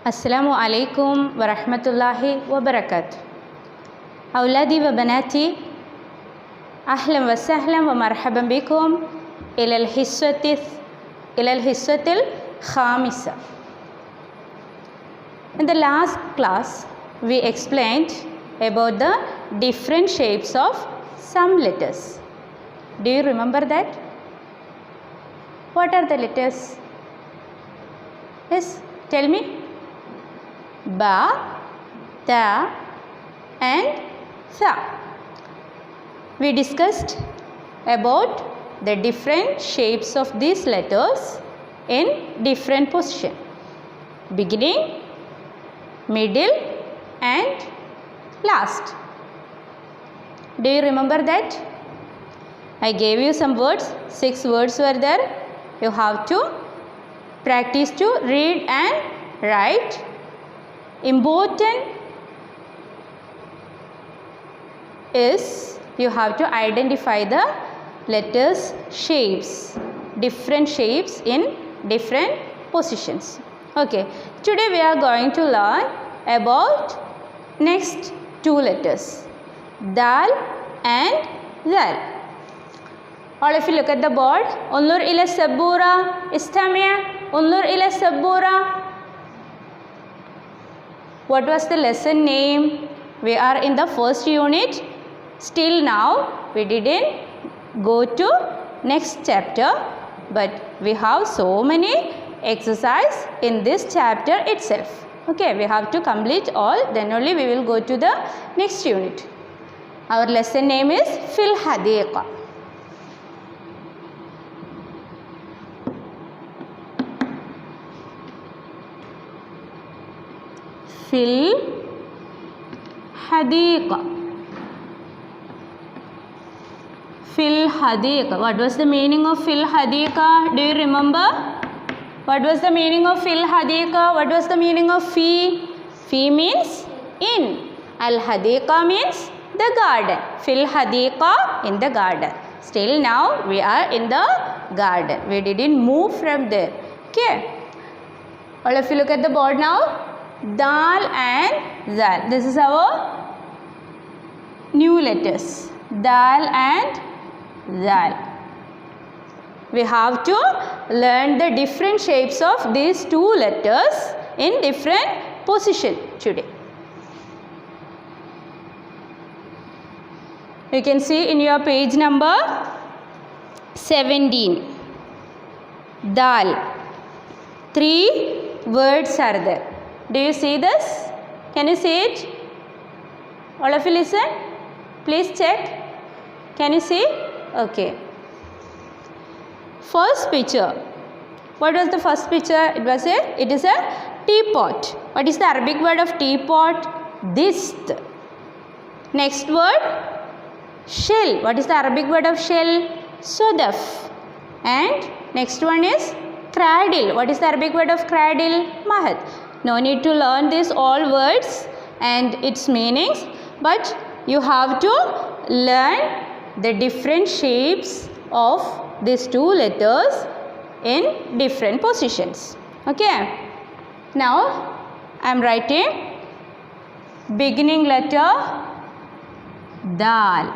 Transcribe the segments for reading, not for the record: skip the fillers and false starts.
السلام عليكم ورحمة الله وبركاته. أولادي وبناتي، أهلا وسهلا ومرحبا بكم إلى الحصة الخامسة. In the last class, we explained about the different shapes of some letters. Do you remember that? What are the letters? Yes, tell me. Ba, ta and tha. We discussed about the different shapes of these letters in different position. Beginning, middle and last. Do you remember that? I gave you some words. 6 words were there. You have to practice to read and write. Important is you have to identify the letters shapes, different shapes in different positions. Okay, today we are going to learn about next 2 letters, dal and zal. All of you look at the board. انظر إلى السبورة. استمع. انظر إلى السبورة. What was the lesson name? We are in the first unit. Still now we didn't go to next chapter, but we have so many exercise in this chapter itself. Okay, we have to complete all, then only we will go to the next unit. Our lesson name is Fil Hadiqa. Fil Hadiqa. Fil Hadiqa. What was the meaning of Fil Hadiqa? Do you remember? What was the meaning of Fil Hadiqa? What was the meaning of Fi? Fi means in. Al Hadiqa means the garden. Fil Hadiqa, in the garden. Still now we are in the garden. We didn't move from there. Okay. All of you look at the board now. Dal and zal. This is our new letters. Dal and zal. We have to learn the different shapes of these 2 letters in different position today. You can see in your page number 17. Dal. 3 words are there. Do you see this? Can you see it? All of you listen. Please check. Can you see? Okay. First picture. What was the first picture? It is a teapot. What is the Arabic word of teapot? Dist. Next word, shell. What is the Arabic word of shell? Sodaf. And next one is cradle. What is the Arabic word of cradle? Mahad. No need to learn these all words and its meanings, but you have to learn the different shapes of these 2 letters in different positions. Okay. Now I am writing beginning letter dal.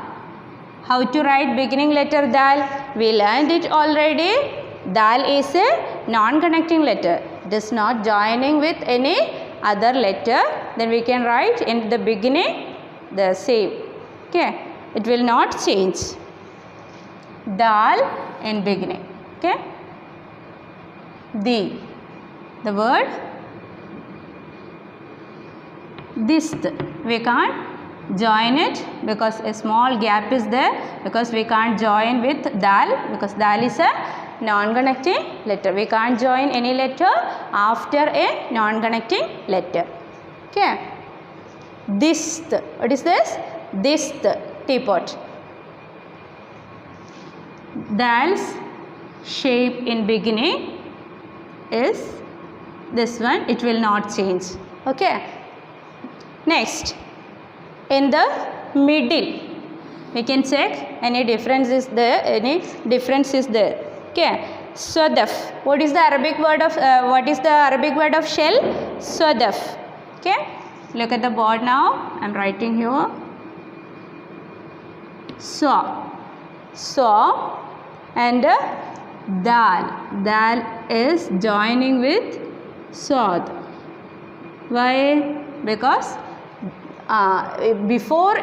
How to write beginning letter dal? We learned it already. Dal is a non-connecting letter. It is not joining with any other letter. Then we can write in the beginning the same. Okay. It will not change. Dal in beginning. Okay. The word dist. We can't join it because a small gap is there, because we can't join with dal, because dal is a non-connecting letter. We can't join any letter after a non-connecting letter. Okay. Dist. What is this? Dist. Teapot. Dal's shape in beginning is this one. It will not change. Okay. Next, in the middle, we can check any difference is there. Okay. Sadaf. What is the Arabic word of shell? Sadaf. Okay. Look at the board now. I am writing here. Saw and dal. Dal is joining with sod. Why? Because before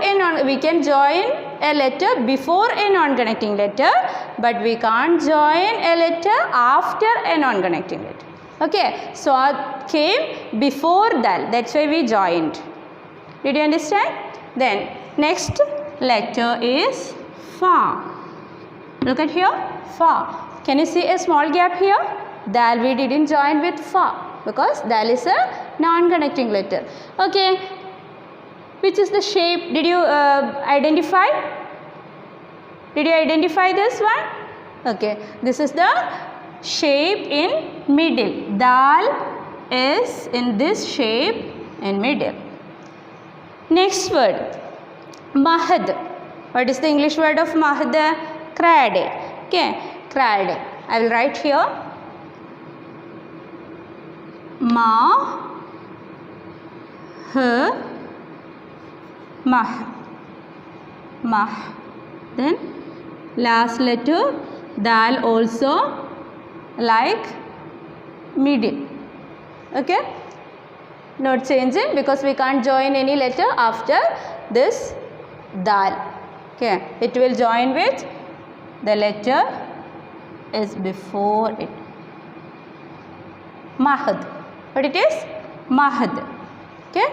we can join a letter before a non-connecting letter, but we can't join a letter after a non-connecting letter. Okay, sod came before dal. That's why we joined. Did you understand? Then next letter is fa. Look at here, fa. Can you see a small gap here? Dal we didn't join with fa because dal is a non-connecting letter. Okay, which is the shape? Did you identify? Did you identify this one? Okay, this is the shape in middle. Dal is in this shape in middle. Next word, mahad. What is the English word of mahad? Cradle. Okay, cradle. I will write here. Ma, h, mah. Then last letter dal also like middle. Okay, not changing because we can't join any letter after this dal. Okay, it will join with the letter is before it. Mahad. What it is? Mahad. Okay,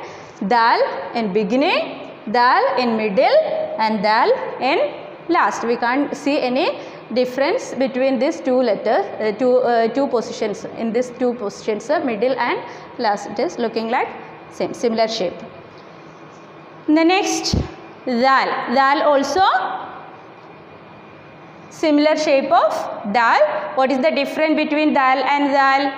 dal in beginning, dal in middle and dal in last. We can't see any difference between these two letters, two positions. In these two positions, middle and last, it is looking like same, similar shape. The next, dal. Dal also similar shape of dal. What is the difference between dal and dal?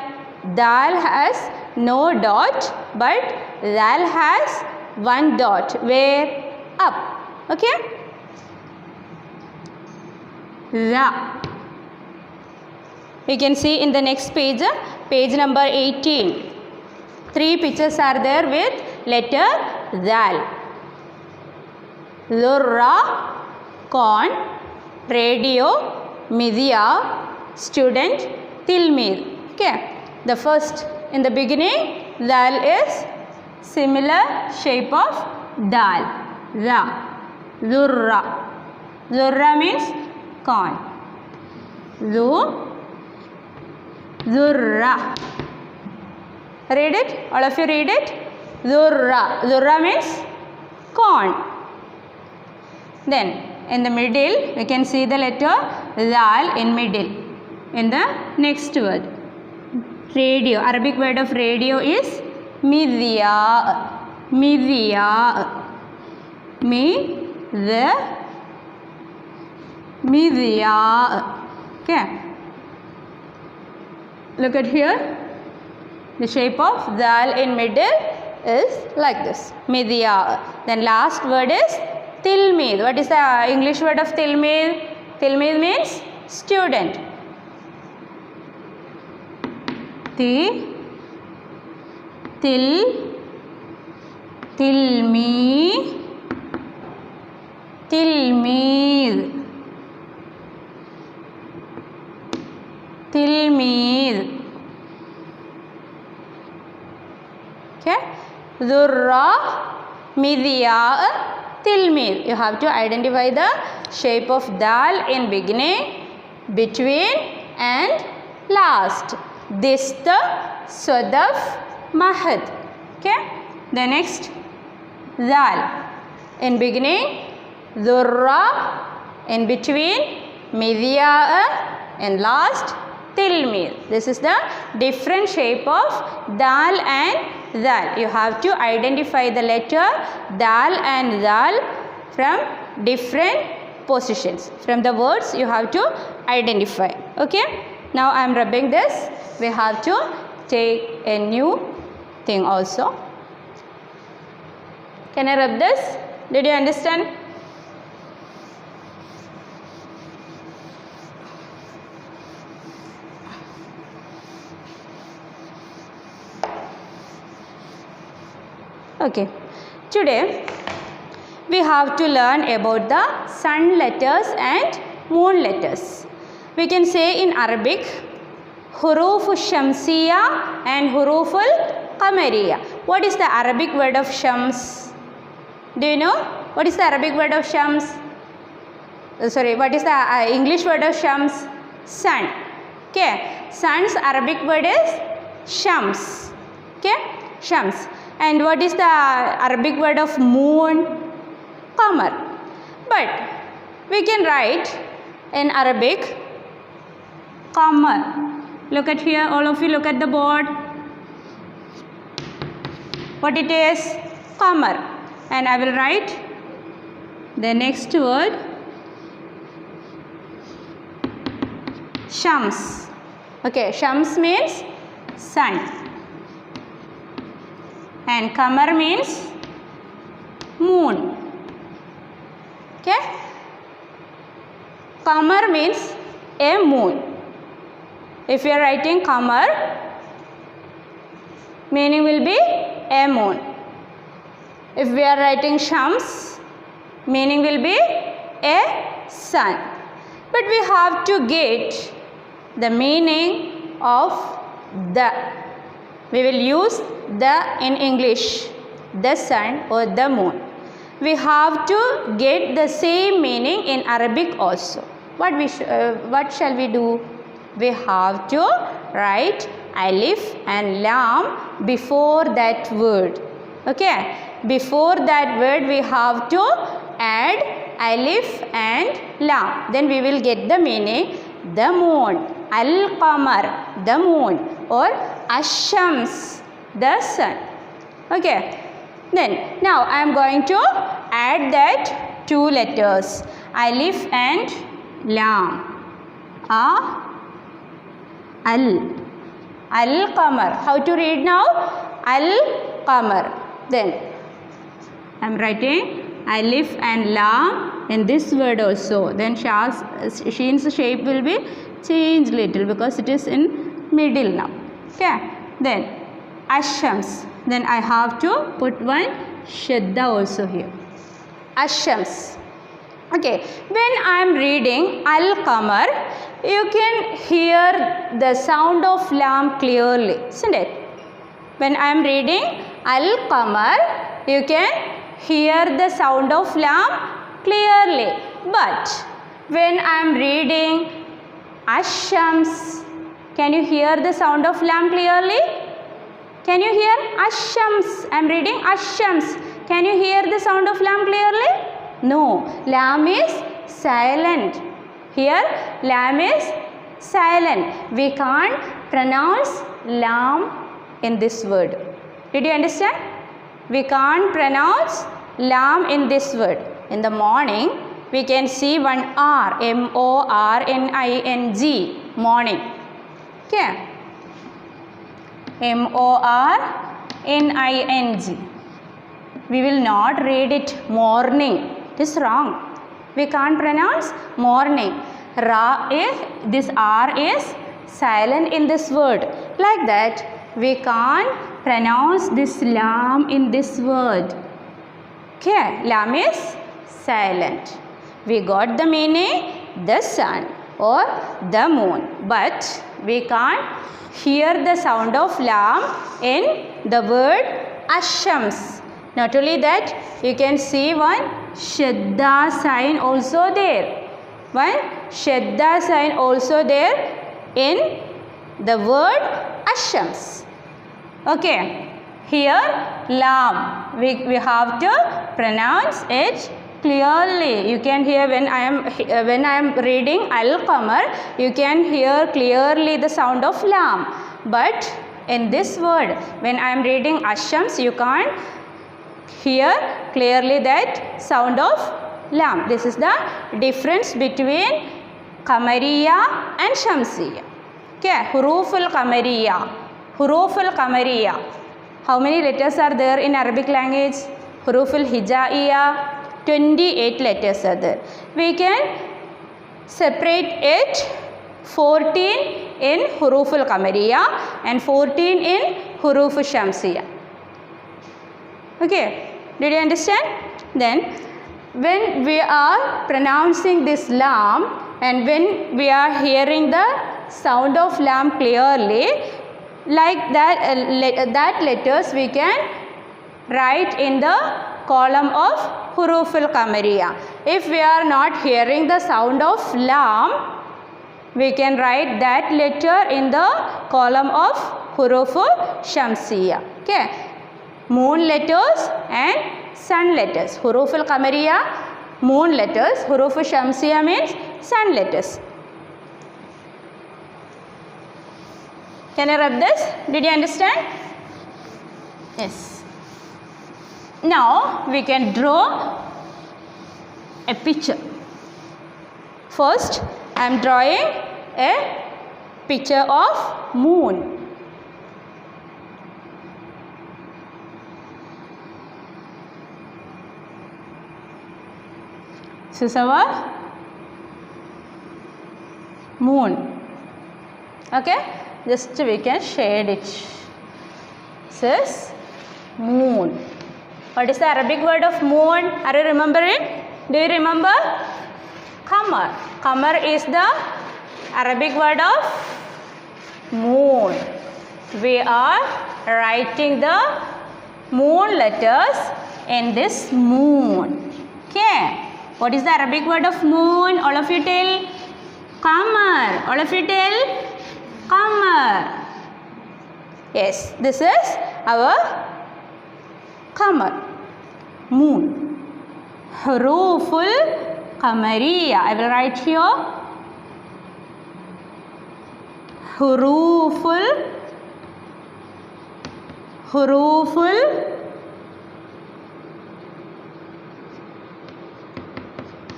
Dal has no dot, but dal has one dot. Where? Up. Okay. Ra. You can see in the next page, page number 18. 3 pictures are there with letter dal. Zurra, corn, radio, media, student, tilmid. Okay. The first in the beginning, dal is similar shape of dal. Ra. Zurra. Zurra means corn. Zurra. Read it. All of you read it. Zurra. Zurra means corn. Then in the middle, we can see the letter dal in middle. In the next word, radio. Arabic word of radio is midya. Midya. Midya. Okay. Look at here. The shape of dal in middle is like this. Midya. Then last word is tilmid. What is the English word of tilmid? Tilmid means student. Tilmid. Okay. Zurra, midya, tilmid. You have to identify the shape of dal in beginning, between and last. Dista, sadaf, mahad. Okay. The next, dal. In beginning, zurra. In between, midya. And last, tilmid. This is the different shape of dal and dal. You have to identify the letter dal and dal from different positions. From the words you have to identify. Okay. Now I am rubbing this. We have to take a new thing also. Can I rub this? Did you understand? Okay, today we have to learn about the sun letters and moon letters. We can say in Arabic huruf shamsiya and huruf qamariya. What is the Arabic word of shams? Do you know what is the Arabic word of shams? What is the English word of shams? Sun. Okay, sun's Arabic word is shams. Okay, shams. And what is the Arabic word of moon? Qamar. But we can write in Arabic qamar. Look at here, all of you look at the board. What it is? Qamar. And I will write the next word shams. Okay, shams means sun and qamar means moon. Okay, qamar means a moon. If you are writing qamar, meaning will be a moon. If we are writing shams, meaning will be a sun. But we have to get the meaning of the. We will use the in English, the sun or the moon. We have to get the same meaning in Arabic also. What shall we do? We have to write alif and lam before that word. Okay, before that word we have to add alif and lam. Then we will get the meaning the moon, al-qamar, the moon, or ash-shams, the sun. Okay, then now I am going to add that two letters, alif and lam. Al-qamar. How to read now? Al-qamar. Then I am writing alif and lam in this word also. Then sheen's shape will be changed little because it is in middle now. Okay. Then ash-shams. Then I have to put one shadda also here. Ash-shams. Okay. When I am reading al-qamar, you can hear the sound of lam clearly, isn't it? When I am reading al-qamar, you can hear the sound of lam clearly. But when I am reading ash-shams, can you hear the sound of lam clearly? Can you hear ash-shams? I am reading ash-shams. Can you hear the sound of lam clearly? No, lam is silent. Here lam is silent. We can't pronounce lam in this word. Did you understand? We can't pronounce lam in this word. In the morning, we can see one R, M-O-R-N-I-N-G, morning. Okay. M-O-R-N-I-N-G. We will not read it morning. It is wrong. We can't pronounce morning. This R is silent in this word. Like that, we can't pronounce this lam in this word. Okay, lam is silent. We got the meaning the sun or the moon, but we can't hear the sound of lam in the word ash-shams. Not only that, you can see one shadda sign also there. One shadda sign also there in the word ash-shams. Okay, here lam, we have to pronounce it clearly. You can hear when I am reading al-qamar, you can hear clearly the sound of lam. But in this word, when I am reading ash-shams, you can't hear clearly that sound of lam. This is the difference between qamariya and shamsiya. Okay, huruf al-qamariya. Huruf al-qamariya. How many letters are there in Arabic language? Huruf al-hijaiya. 28 letters are there. We can separate it 14 in huruf al-qamariya and 14 in huruf al-shamsiya. Okay, did you understand? Then when we are pronouncing this lam and when we are hearing the sound of lam clearly, like that letters we can write in the column of huruf al-qamariya. If we are not hearing the sound of lam, we can write that letter in the column of huruf shamsiya. Okay, moon letters and sun letters. Huruf al-qamariya, moon letters. Huruf shamsiya means sun letters. Can I rub this? Did you understand? Yes. Now we can draw a picture. First, I am drawing a picture of moon. This is our moon. Okay, just we can shade it. This is moon. What is the Arabic word of moon? Are you remembering? Do you remember? Qamar. Qamar is the Arabic word of moon. We are writing the moon letters in this moon. Okay. What is the Arabic word of moon? All of you tell. Qamar. All of you tell. Qamar. Yes, this is our Qamar. Moon. Huruful Qamariya. I will write here.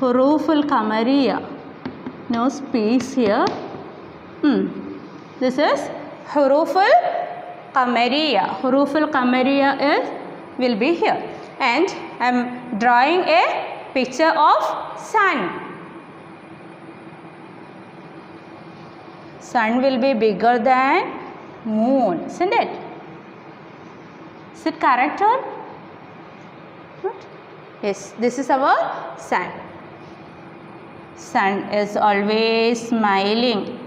Huruful Qamariya. No space here. This is Huruful Qamariya. Huruful Qamariya will be here. And I am drawing a picture of sun. Sun will be bigger than moon, isn't it? Is it correct or not? Yes, this is our sun. Sun is always smiling.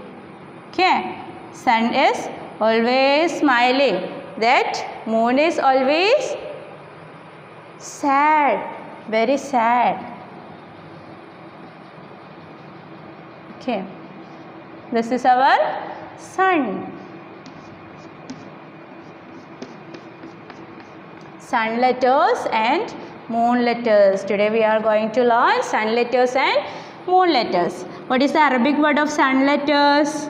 Okay, sun is always smiling. That moon is always sad, very sad. Okay, this is our sun. Sun letters and moon letters. Today we are going to learn sun letters and moon letters. What is the Arabic word of sun letters?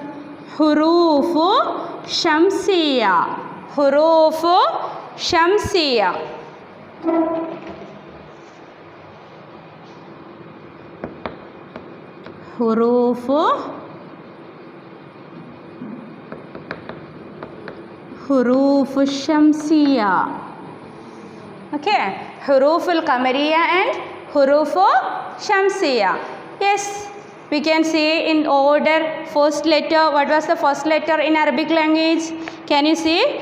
Hurufu Shamsiya. Hurufu Shamsiya. Hurufu Shamsiya. Okay, Huruful Qamariya and Hurufu Shamsiya. Yes, we can see in order. First letter, what was the first letter in Arabic language? Can you see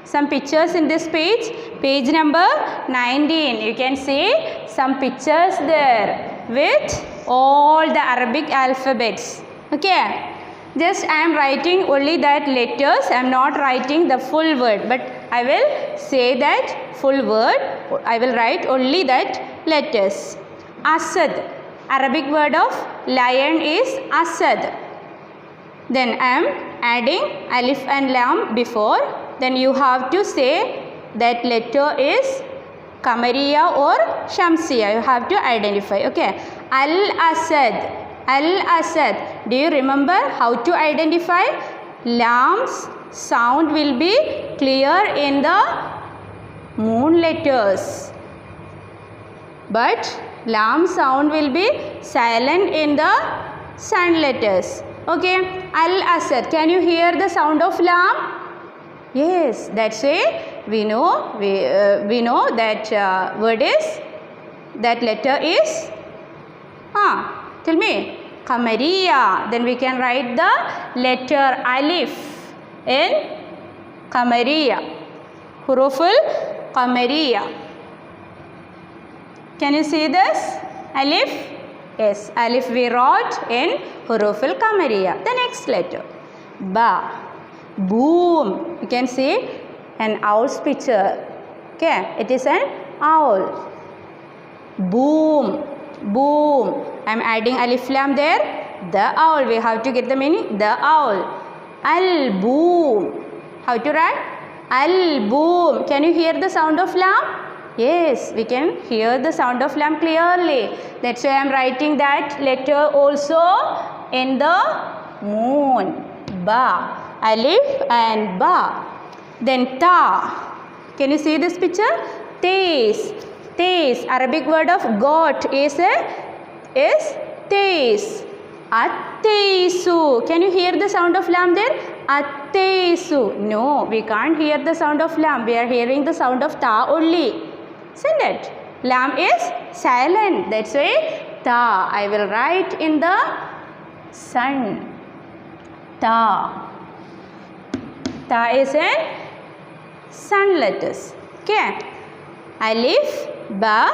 some pictures in this page? Page number 19. You can see some pictures there with all the Arabic alphabets. Okay, just I am writing only that letters. I am not writing the full word, but I will say that full word. I will write only that letters. Asad. Arabic word of lion is Asad. Then I am adding alif and lam before. Then you have to say that letter is Qamariya or Shamsiya. You have to identify. Okay. Al-Asad. Al-Asad. Do you remember how to identify? Lam's sound will be clear in the moon letters. But lam sound will be silent in the sun letters. Okay. Al-Asad. Can you hear the sound of lam? Yes, that's why we know that word is, that letter is, tell me, Qamariya. Then we can write the letter alif in Qamariya. Huruful Qamariya. Can you see this? Alif? Yes, alif we wrote in huruf al-qamariya. The next letter. Ba. Boom. You can see an owl's picture. Okay, it is an owl. Boom. Boom. I am adding alif lam there. The owl. We have to get the meaning. The owl. Al-boom. How to write? Al-boom. Can you hear the sound of lam? Yes, we can hear the sound of lam clearly. That's why I am writing that letter also in the moon. Ba. Alif and ba. Then ta. Can you see this picture? Tes. Tes. Arabic word of goat is tes. Atteisu. Can you hear the sound of lam there? Atteisu. No, we can't hear the sound of lam. We are hearing the sound of ta only. Isn't it? Lam is silent. That's why ta. I will write in the sun. Ta. Ta is in sun letters. Okay. Alif, ba,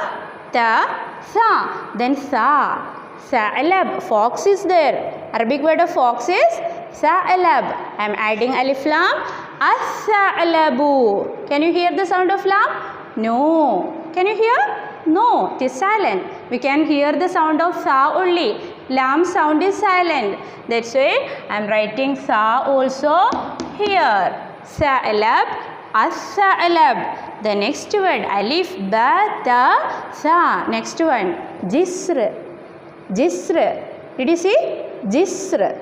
ta, tha. Then tha. Sa'lab. Fox is there. Arabic word of fox is sa'lab. I am adding alif lam. As-sa'labu. Can you hear the sound of lam? No. Can you hear? No. It is silent. We can hear the sound of sa only. Lam sound is silent. That's why I am writing sa also here. Sa'lab. As-sa'lab. The next word. Alif, ba, ta, tha. Next one. Jisr. Jisr. Did you see? Jisr.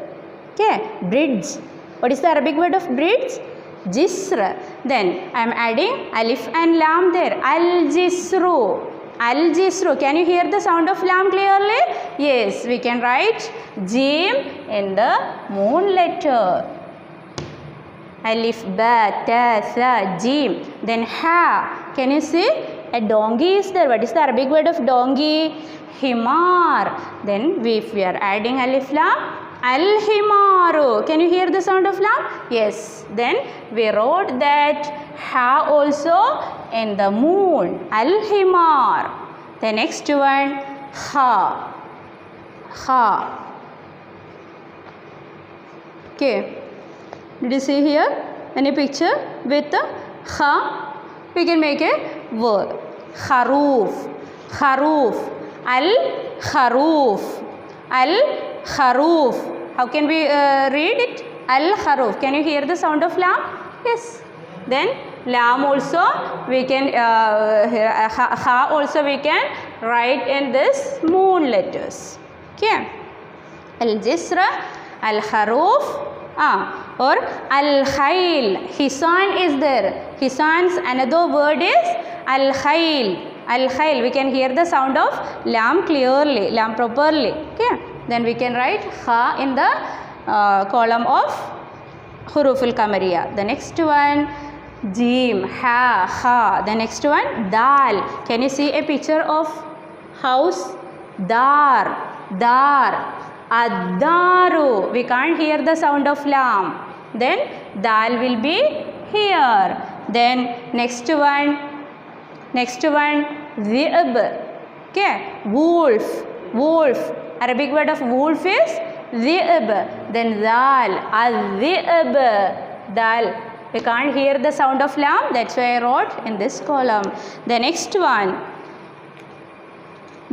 Okay. Bridge. What is the Arabic word of bridge? Jisr. Then I am adding alif and lam there. Al-jisru. Al-jisru. Can you hear the sound of lam clearly? Yes. We can write jim in the moon letter. Alif, ba, ta, tha, jim. Then ha. Can you see? A donkey is there. What is the Arabic word of donkey? Himar. Then if we are adding alif lam, al-himaru. Can you hear the sound of lam? Yes. Then we wrote that ha also in the moon. Al-himar. The next one, ha. Ha. Okay. Did you see here any picture with the ha? We can make a word. Kharoof. Kharoof. Al-kharoof. Al-kharoof. How can we read it? Al-kharoof. Can you hear the sound of lam? Yes. Then lam also we can ha also we can write in this moon letters. Okay. Al-jisra, al-kharoof, or al-khayl. Hisan is there. Hisan's another word is al-khayl. Al-khayl. We can hear the sound of lam clearly, lam properly. Okay. Then we can write ha in the column of huruf al-qamariya. The next one, jim, ha, ha. The next one, dal. Can you see a picture of house? Dar, dar. Ad-daru. We can't hear the sound of lam. Then dal will be here. Then next one, dhi'b. Okay, wolf, wolf. Arabic word of wolf is dhi'b. Then dal, ad-dhi'b. Dal. We can't hear the sound of lam. That's why I wrote in this column. The next one,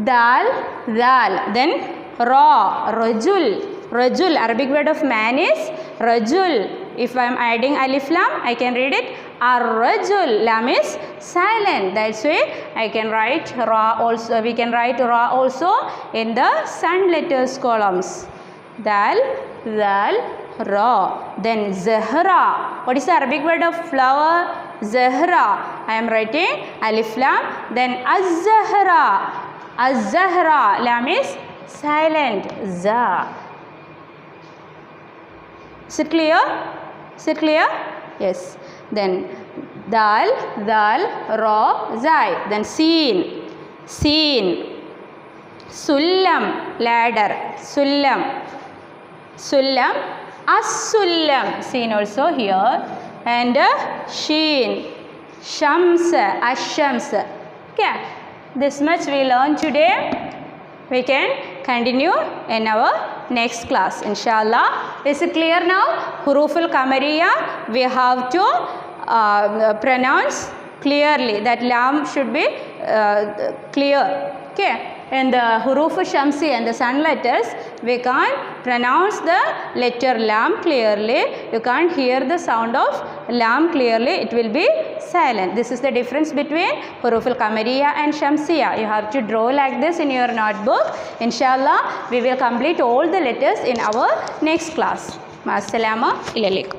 dal, dal. Then ra, rajul. Rajul. Arabic word of man is rajul. If I am adding alif lam, I can read it ar-rajul. Lam is silent. That's why I can write ra also. We can write ra also in the sun letters columns. Dal, dal, ra. Then zahra. What is the Arabic word of flower? Zahra. I am writing alif lam. Then az-zahra. Az-zahra. Lam is silent. Za. Is it clear? Is it clear? Yes. Then dal, dal, ra, zai. Then seen, seen. Sullam, ladder. Sullam, sullam. As-sullam, seen also here. And sheen, shams, ash-shams. Okay. this much we learned today. We can continue in our next class, inshallah. Is it clear now? Huruf al-Qamariya, we have to pronounce clearly. That lam should be clear. Okay. And the huruf shamsi and the sun letters, we can't pronounce the letter lam clearly. You can't hear the sound of lam clearly. It will be silent. This is the difference between huruf al-Qamariya and shamsiya. You have to draw like this in your notebook. Inshallah, we will complete all the letters in our next class. Ma'as salama. Ila alaikum.